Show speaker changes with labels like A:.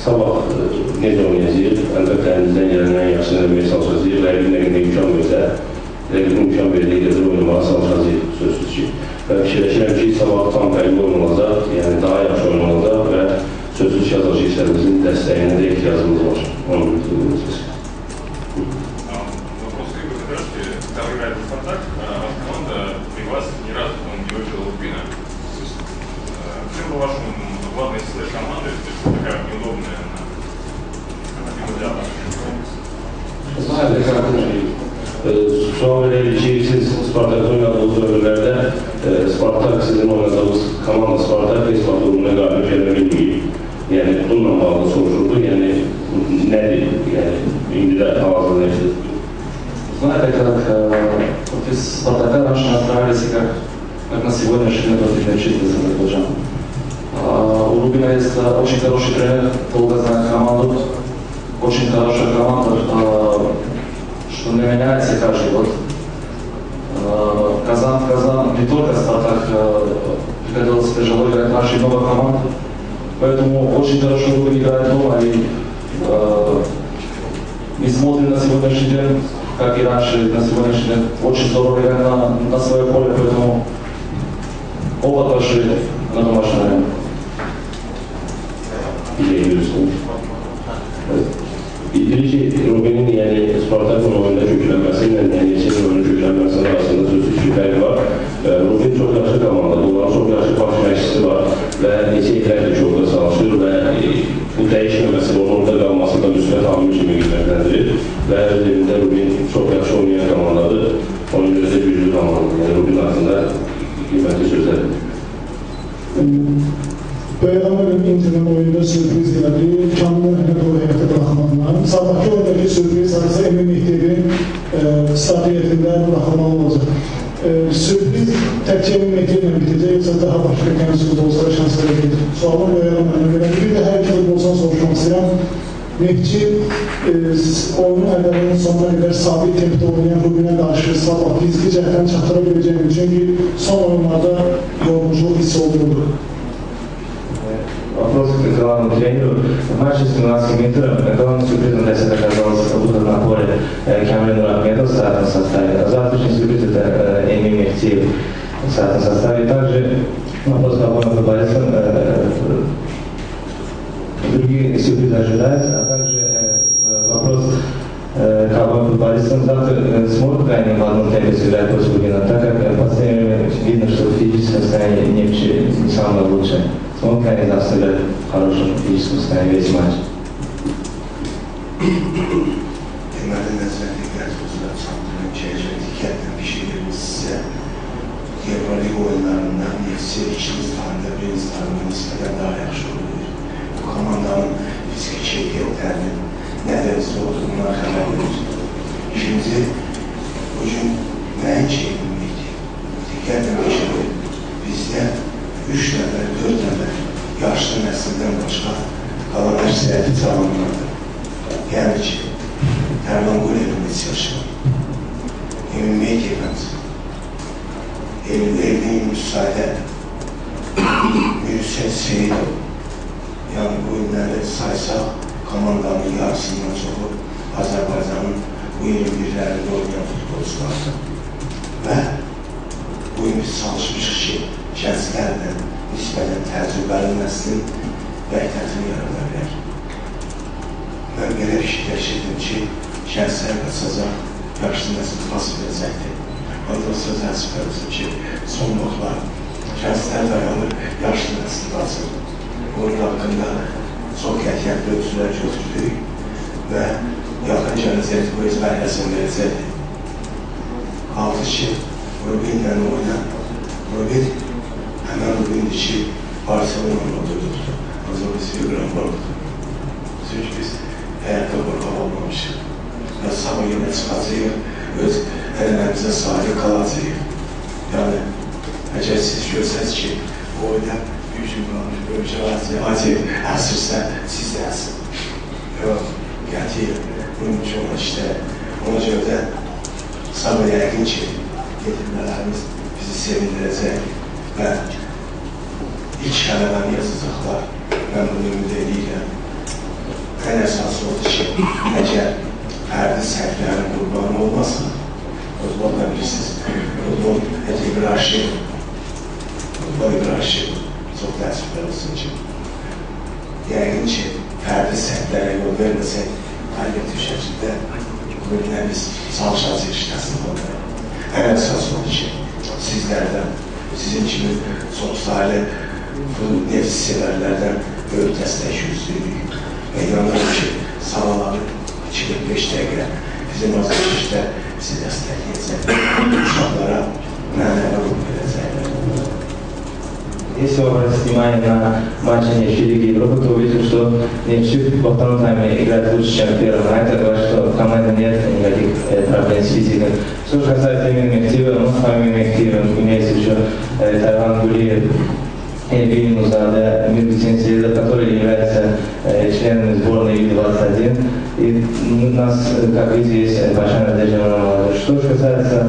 A: sabah necə oynayacaq, əlbəttə əlimizdən gələn yaxşını eləməyə çalışacaq, rəqib nə qədər imkan versə, rəqibin imkan verdiyi qədər oynamağa çalışacaq, sözsüz ki. Və fikirləşirəm ki, sabah tam fərqli oynaılacaq, yəni daha yaxşı oynaılacaq və sözsüz ki, azarkeşlərimizin dəstəyinə də ehtiyacımız var. Onu bildirilməyəcək.
B: По-вашему, главная сила команды, такая неудобная
A: Sual verilir ki, siz Spartak'ta oynadığınız dövrlərdə Spartak sizin oynadığınız komanda Spartak ve Spartak'ına qalib gəlmə bilməyib. Yəni, bununla bağlı soruşurdu. Yəni, nədir? Yəni, indi də hal-hazırda yaşadık.
C: Знаете, как из Спартака раньше настраивались, как на сегодняшний день против Нефчиты из Азербайджана. У Рубина есть очень хороший тренер, долго знает команду, очень хорошая команда, что не меняется каждый год. Казан, не только Спартак, приходилось тяжело играть нашей новой команды, поэтому очень хорошо Рубин играет дома, и мы смотрим на сегодняшний день, как и раньше, на сегодняшний день очень здорово играет на свое поле, поэтому оба большие на домашнем арене.
A: Bildirir ki, Rubinin yəni Spartak'ın oyunda köklənməsiyle yəni Çin oyunun köklənməsi arasında sözsüz ki, fərqi var. Rubin çox yaxşı komandadır, onların çox yaxşı baş məşqçisi var və neçə illərdir ki, orada çalışır və bu dəyişməməsi, onun orada qalması da müsbət amil kimi qiymətləndirir və öz evində Rubin çox yaxşı oynayan komandadır, onun görə də güclü komandadır. Yəni Rubin haqqında qiymətli sözlərdir.
D: Bəyənəməlin Inter'in oyunda sürpriz gəldi, Kamil Əhməd o həyata bıraxmanlar. Sabahki oyundakı sürpriz arası Emin Mehdevin start heyətində bıraxılmalı olacaq. Sürpriz təkcə Emin Mehdevlə bitəcək, yoxsa daha başqa gəncə futbolçulara şans verəcək. Sualım bəyənəməlin verəm. Bir də hər iki futbolçudan soruşmaq istəyirəm. Mehdi oyunun əvvəlinin sonuna qədər sabit tempdə oynayan Rubinə qarşı sabah fiziki cəhətdən çatdıra biləcəyini, çünki son oyunlarda yorulmuşluq hissi olurdu.
E: Вопрос к главному тренеру. В матче с Миланским Интером главным сюрпризом для себя оказался выход на поле Камиль Нурахметов в стартовом составе. Завтрашний сюрприз это Эмин Мехтиев в стартовом составе. Также вопрос к главным футболистам. Другие сюрпризы ожидаются, а также вопрос к главным футболистам. Завтра смогут ли они в одном темпе сыграть против Рубина, так как в последнее время видно, что физическое состояние не самое лучшее. Смогут ли они завтра сыграть в хорошем физическом состоянии весь матч?
F: Euroleague oyunlarından birisi ikinci standında birinci standına nispeten daha yaxşı olur. Bu komandanın fiziki keyfiyyətlərinin nə dərəcədə olduğundan xəbər verir. Şimdi bugün nəyin çekinməkdir? Diqqətlə başladı. Bizdə 3 nəfər, 4 nəfər yaşlı nəsildən başqa qalan əksəriyyəti cavanlardır. Yəni ki, Tərlan Qulevin neçə yaşlı? Emin Mehdevin Evliliğin müsaade Mürset Seyidov. Yani bu günlerde saysak komandanın yarısından çoğu Azerbaycan'ın bu 21'lerinde oynayan futbolculardır. Ve bu gün biz çalışmışıq ki, gənclərlə nisbətən təcrübəli nəslin vəhdətini yarada bilər. Mən belə fikirləşirdim ki, gənclər qaçacaq, yaşlı nəsil pas verəcəkdir. Ondan söz əsif verirsin ki, son noktalar gənclər dayanır, yaşlı nəsil qaçır. Bunun haqqında çox qətiyyətli ölçülər götürdük və yaxın gələcəkdir, bu öz mərhəsini verəcəkdir. Qaldı ki, Rubinlə oynan. Rubin həmən Rubindir ki, Barcelona'nın oturduqdur. Ancaq biz figüran qorxdur. Çünki biz həyatda qorxaq olmamışıq. Və sabah yenə çıxacaq, öz əllərimizə sahib qalacaq. Yəni, əgər siz görsəz ki, o oyunda gücün qalmış, bölgə acı əsirsə, siz də əsir. Yox, qətiyyən, bunun üçün olan işlər. Ona görə də sabah yəqin ki, getirmələrimiz bizi sevindirəcək və ilk qələməni yazacaqlar. Mən bunu ümid edirəm ən əsası odur ki, əgər fərdi səhvlərin qurbanı olmasa, futbol da bilirsiniz, futbol İbrahim çox təəssüflər olsun ki, yəqin ki, fərdi səhvlərə yol verməsək, qayıqlı şəkildə bugünə biz çalışacaq işləsin olmalı. Ən əsas odur ki, sizlərdən, sizin kimi çox sayılı bu nefs sevərlərdən böyük dəstək yüzlüyük və inanırım ki, sağları 2-5 dəqiqə bizim azalışda sizi dəstəkləyəcək, uşaqlara mənəvi ruh verəcəklər.
E: Если вы обратите внимание на матч Нефти Лиги Европы, то увидите, что Нефть во втором тайме играет лучше, чем в первом. А это говорит, что в команде нет никаких проблем с физикой. Что же касается именно Мехтиева, ну, с вами Мехтиевым имеется еще Тайван Гулиев и Евгений Музада, Миргутин, которые являются членами сборной Ю-21. И у нас, как видите, есть большая надежда на молодежь. Что же касается